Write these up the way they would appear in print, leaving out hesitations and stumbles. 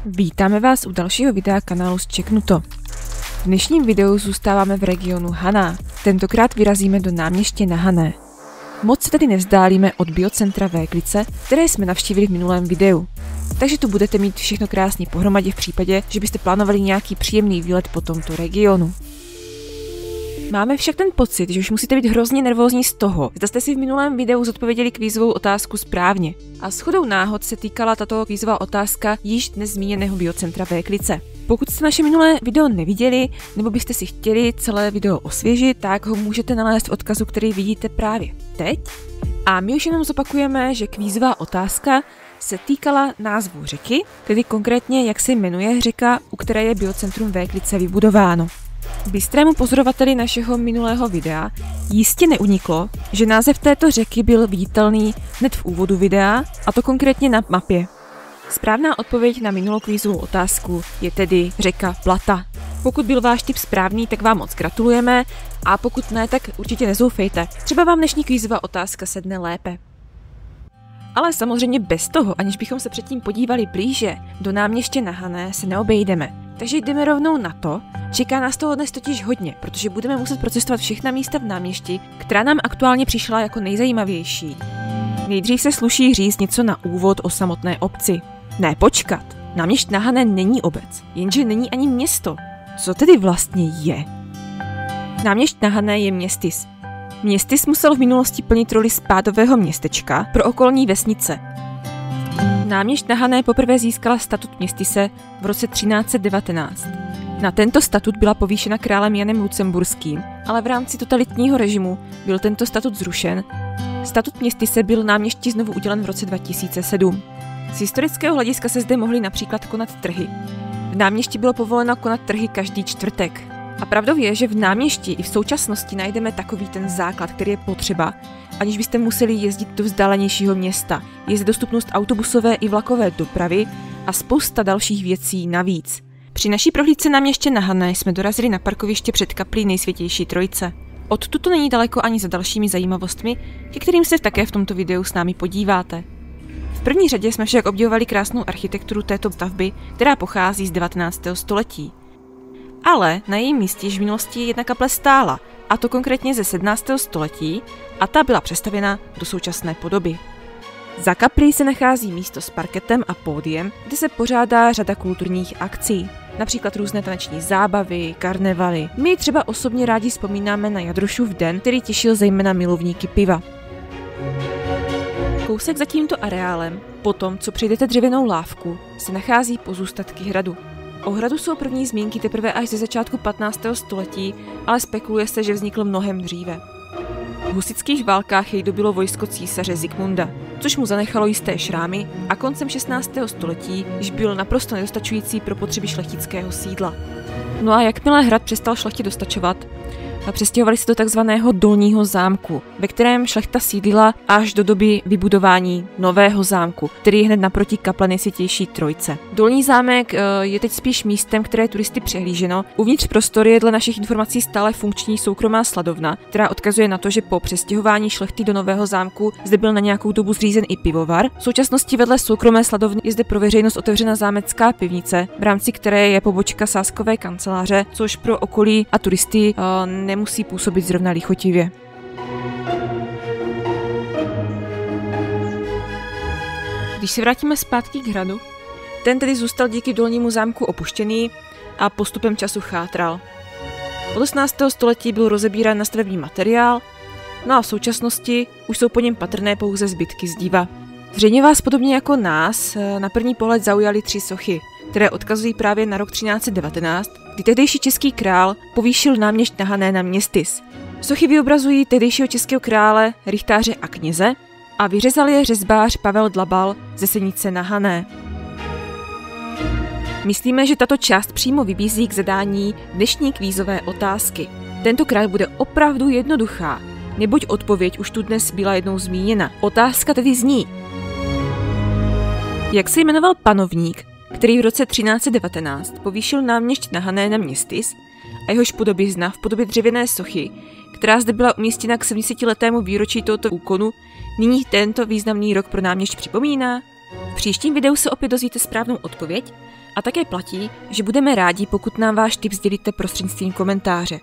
Vítáme vás u dalšího videa kanálu Zčeknuto. V dnešním videu zůstáváme v regionu Haná. Tentokrát vyrazíme do náměště na Hané. Moc se tedy nevzdálíme od biocentra Véglice, které jsme navštívili v minulém videu. Takže tu budete mít všechno krásně pohromadě v případě, že byste plánovali nějaký příjemný výlet po tomto regionu. Máme však ten pocit, že už musíte být hrozně nervózní z toho, zda jste si v minulém videu zodpověděli kvízovou otázku správně. A shodou náhod se týkala tato kvízová otázka již dnes zmíněného biocentra Véglice. Pokud jste naše minulé video neviděli, nebo byste si chtěli celé video osvěžit, tak ho můžete nalézt v odkazu, který vidíte právě teď. A my už jenom zopakujeme, že kvízová otázka se týkala názvu řeky, tedy konkrétně jak se jmenuje řeka, u které je biocentrum Véglice vybudováno. Bystrému pozorovateli našeho minulého videa jistě neuniklo, že název této řeky byl viditelný hned v úvodu videa, a to konkrétně na mapě. Správná odpověď na minulou kvízovou otázku je tedy řeka Plata. Pokud byl váš tip správný, tak vám moc gratulujeme, a pokud ne, tak určitě nezoufejte. Třeba vám dnešní kvízová otázka sedne lépe. Ale samozřejmě bez toho, aniž bychom se předtím podívali blíže, do náměště na Hané se neobejdeme. Takže jdeme rovnou na to. Čeká nás toho dnes totiž hodně, protože budeme muset procestovat všechna místa v náměšti, která nám aktuálně přišla jako nejzajímavější. Nejdřív se sluší říct něco na úvod o samotné obci. Ne, počkat. Náměšť na Hané není obec, jenže není ani město. Co tedy vlastně je? Náměšť na Hané je městys. Městys musel v minulosti plnit roli spádového městečka pro okolní vesnice. Náměšť na Hané poprvé získala statut městyse v roce 1319. Na tento statut byla povýšena králem Janem Lucemburským, ale v rámci totalitního režimu byl tento statut zrušen. Statut městyse byl náměšti znovu udělen v roce 2007. Z historického hlediska se zde mohly například konat trhy. V náměšti bylo povoleno konat trhy každý čtvrtek. A pravdou je, že v náměšti i v současnosti najdeme takový ten základ, který je potřeba, aniž byste museli jezdit do vzdálenějšího města. Je zde dostupnost autobusové i vlakové dopravy a spousta dalších věcí navíc. Při naší prohlídce náměště na Hané jsme dorazili na parkoviště před kaplí Nejsvětější Trojice. Odtud to není daleko ani za dalšími zajímavostmi, ke kterým se také v tomto videu s námi podíváte. V první řadě jsme však obdivovali krásnou architekturu této stavby, která pochází z 19. století. Ale na jejím místě již v minulosti jedna kaple stála, a to konkrétně ze 17. století, a ta byla přestavěna do současné podoby. Za kaplí se nachází místo s parketem a pódiem, kde se pořádá řada kulturních akcí, například různé taneční zábavy, karnevaly. My třeba osobně rádi vzpomínáme na Jadrošův den, který těšil zejména milovníky piva. Kousek za tímto areálem, potom co přejdete dřevěnou lávku, se nachází pozůstatky hradu. O hradu jsou první zmínky teprve až ze začátku 15. století, ale spekuluje se, že vznikl mnohem dříve. V husitských válkách jej dobilo vojsko císaře Zikmunda, což mu zanechalo jisté šrámy, a koncem 16. století již byl naprosto nedostačující pro potřeby šlechtického sídla. No a jakmile hrad přestal šlechtě dostačovat, přestěhovali se do takzvaného Dolního zámku, ve kterém šlechta sídlila až do doby vybudování nového zámku, který je hned naproti kaple Nejsvětější Trojice. Dolní zámek je teď spíš místem, které je turisty přehlíženo. Uvnitř prostory je dle našich informací stále funkční soukromá sladovna, která odkazuje na to, že po přestěhování šlechty do nového zámku zde byl na nějakou dobu zřízen i pivovar. V současnosti vedle soukromé sladovny je zde pro veřejnost otevřena zámecká pivnice, v rámci které je pobočka sázkové kanceláře, což pro okolí a turisty nemusí působit zrovna lichotivě. Když se vrátíme zpátky k hradu, ten tedy zůstal díky Dolnímu zámku opuštěný a postupem času chátral. Od 18. století byl rozebírán na stavební materiál, no a v současnosti už jsou po něm patrné pouze zbytky zdiva. Zřejmě vás podobně jako nás na první pohled zaujaly 3 sochy, které odkazují právě na rok 1319, kdy tehdejší český král povýšil náměšť na Hané na městys. Sochy vyobrazují tehdejšího českého krále, rychtáře a kněze a vyřezal je řezbář Pavel Dlabal ze Senice na Hané. Myslíme, že tato část přímo vybízí k zadání dnešní kvízové otázky. Tentokrát bude opravdu jednoduchá, neboť odpověď už tu dnes byla jednou zmíněna. Otázka tedy zní: jak se jmenoval panovník, který v roce 1319 povýšil náměšť na Hané na městys a jehož podobizna v podobě dřevěné sochy, která zde byla umístěna k 70letému výročí tohoto úkonu, nyní tento významný rok pro náměšť připomíná? V příštím videu se opět dozvíte správnou odpověď A také platí, že budeme rádi, pokud nám váš tip sdělíte prostřednictvím komentáře.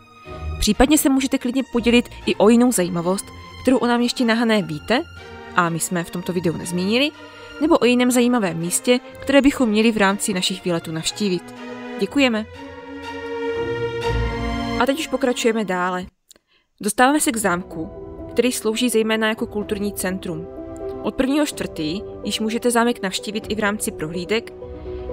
Případně se můžete klidně podělit i o jinou zajímavost, kterou o Náměšti na Hané víte, a my jsme v tomto videu nezmínili, nebo o jiném zajímavém místě, které bychom měli v rámci našich výletů navštívit. Děkujeme! A teď už pokračujeme dále. Dostáváme se k zámku, který slouží zejména jako kulturní centrum. Od 1.4. již můžete zámek navštívit i v rámci prohlídek.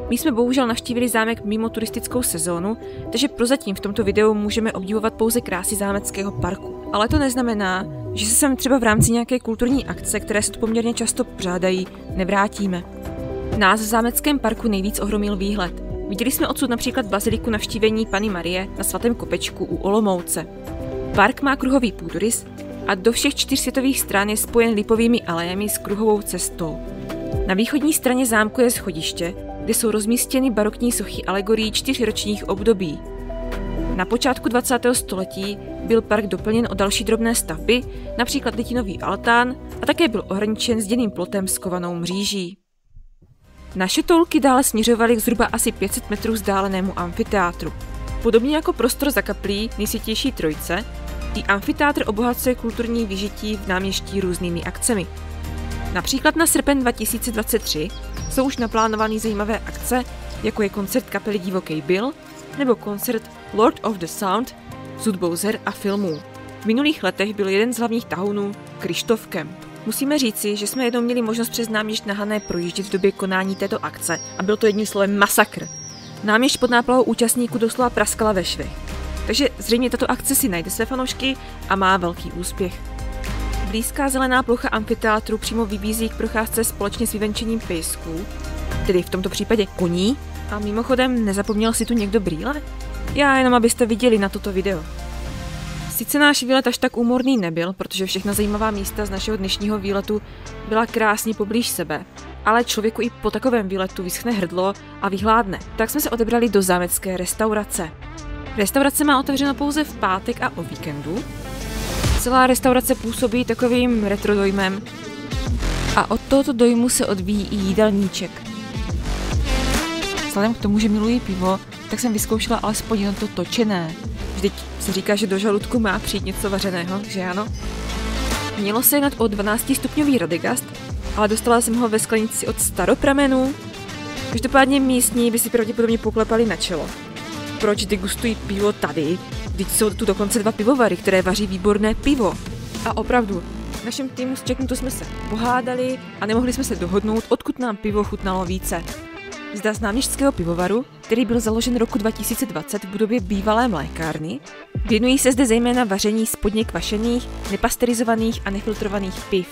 My jsme bohužel navštívili zámek mimo turistickou sezónu, takže prozatím v tomto videu můžeme obdivovat pouze krásy zámeckého parku. Ale to neznamená, že se sem třeba v rámci nějaké kulturní akce, které se tu poměrně často pořádají, nevrátíme. Nás v zámeckém parku nejvíc ohromil výhled. Viděli jsme odsud například baziliku Navštívení Panny Marie na Svatém Kopečku u Olomouce. Park má kruhový půdorys a do všech 4 světových stran je spojen lipovými alejemi s kruhovou cestou. Na východní straně zámku je schodiště, kde jsou rozmístěny barokní sochy alegorií 4 ročních období. Na počátku 20. století byl park doplněn o další drobné stavby, například litinový altán, a také byl ohraničen zděným plotem s kovanou mříží. Naše toulky dále směřovaly k zhruba asi 500 metrů vzdálenému amfiteátru. Podobně jako prostor za kaplí Nejsvětější Trojice, i amfiteátr obohacuje kulturní vyžití v Náměští různými akcemi. Například na srpen 2023 jsou už naplánovány zajímavé akce, jako je koncert kapely Divoký Bill nebo koncert Lord of the Sound s hudbou her a filmů. V minulých letech byl jeden z hlavních tahounů Krištof Kemp. Musíme říci, že jsme jednou měli možnost přes Náměšť na Hané projíždět v době konání této akce a byl to jedním slovem masakr. Náměšť pod náplavou účastníků doslova praskala ve švech. Takže zřejmě tato akce si najde své fanoušky a má velký úspěch. Blízká zelená plocha amfiteátru přímo vybízí k procházce společně s vyvenčením pejsků, tedy v tomto případě koní. A mimochodem, nezapomněl si tu někdo brýle? Já jenom abyste viděli na toto video. Sice náš výlet až tak úmorný nebyl, protože všechna zajímavá místa z našeho dnešního výletu byla krásně poblíž sebe, ale člověku i po takovém výletu vyschne hrdlo a vyhládne. Tak jsme se odebrali do zámecké restaurace. Restaurace má otevřeno pouze v pátek a o víkendu. Celá restaurace působí takovým retro dojmem a od tohoto dojmu se odvíjí i jídelníček. Vzhledem k tomu, že miluji pivo, tak jsem vyzkoušela alespoň jen to točené. Vždyť se říká, že do žaludku má přijít něco vařeného, že ano? Mělo se jednat o 12stupňový Radegast, ale dostala jsem ho ve sklenici od Staropramenů. Každopádně místní by si pravděpodobně poklepali na čelo. Proč degustují pivo tady? Vždyť jsou tu dokonce 2 pivovary, které vaří výborné pivo. A opravdu, v našem týmu z Čeknuto jsme se pohádali a nemohli jsme se dohodnout, odkud nám pivo chutnalo více. Zda z náměšťského pivovaru, který byl založen roku 2020 v budově bývalé mlékárny, věnují se zde zejména vaření spodně kvašených, nepasterizovaných a nefiltrovaných piv.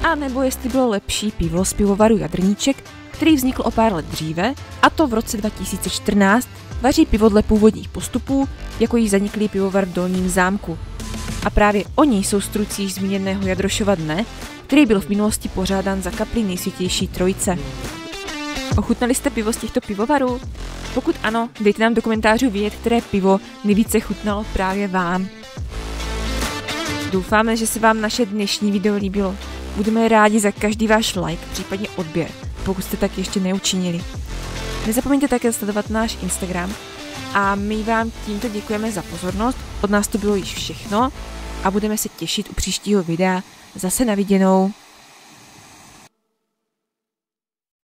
A nebo jestli bylo lepší pivo z pivovaru Jadrníček, který vznikl o pár let dříve, a to v roce 2014, vaří pivo dle původních postupů, jako již zaniklý pivovar v Dolním zámku. A právě oni jsou strůjci již zmíněného Jadrošova dne, který byl v minulosti pořádán za kaplí Nejsvětější Trojice. Ochutnali jste pivo z těchto pivovarů? Pokud ano, dejte nám do komentářů vědět, které pivo nejvíce chutnalo právě vám. Doufáme, že se vám naše dnešní video líbilo. Budeme rádi za každý váš like, případně odběr, pokud jste tak ještě neučinili. Nezapomeňte také sledovat náš Instagram a my vám tímto děkujeme za pozornost. Od nás to bylo již všechno a budeme se těšit u příštího videa. Zase na viděnou.